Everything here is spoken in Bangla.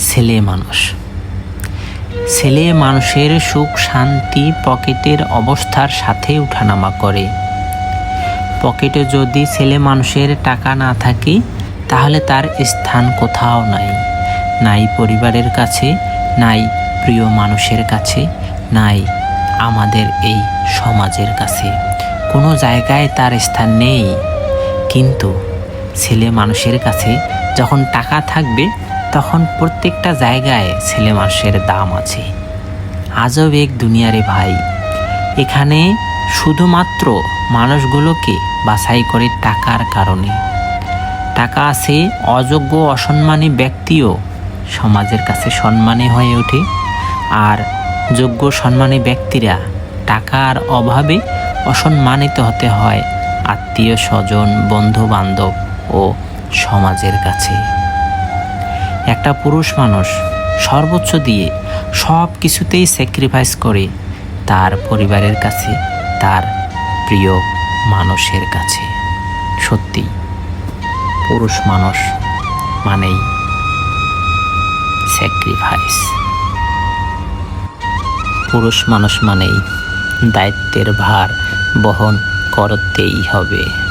ছেলে মানুষ। ছেলে মানুষের সুখ শান্তি পকেটের অবস্থার সাথে উঠানামা করে। পকেটে যদি ছেলে মানুষের টাকা না থাকে তাহলে তার স্থান কোথাও নাই, নাই পরিবারের কাছে, নাই প্রিয় মানুষের কাছে, নাই আমাদের এই সমাজের কাছে, কোনো জায়গায় তার স্থান নেই। কিন্তু ছেলে মানুষের কাছে যখন টাকা থাকবে তখন প্রত্যেকটা জায়গায় ছেলে মানুষের দাম আছে। আজব এক দুনিয়ারে ভাই, এখানে শুধুমাত্র মানুষগুলোকে বাছাই করে টাকার কারণে। টাকা আছে, অযোগ্য অসম্মানী ব্যক্তিও সমাজের কাছে সম্মানী হয়ে ওঠে, আর যোগ্য সম্মানী ব্যক্তিরা টাকার অভাবে অসম্মানিত হতে হয় আত্মীয় স্বজন, বন্ধু বান্ধব ও সমাজের কাছে। একটা পুরুষ মানুষ সর্বোচ্চ দিয়ে সব কিছুতেই স্যাক্রিফাইস করে তার পরিবারের কাছে, তার প্রিয় মানুষের কাছে। সত্যি পুরুষ মানুষ মানেই স্যাক্রিফাইস। পুরুষ মানুষ মানেই দায়িত্বের ভার বহন করতেই হবে।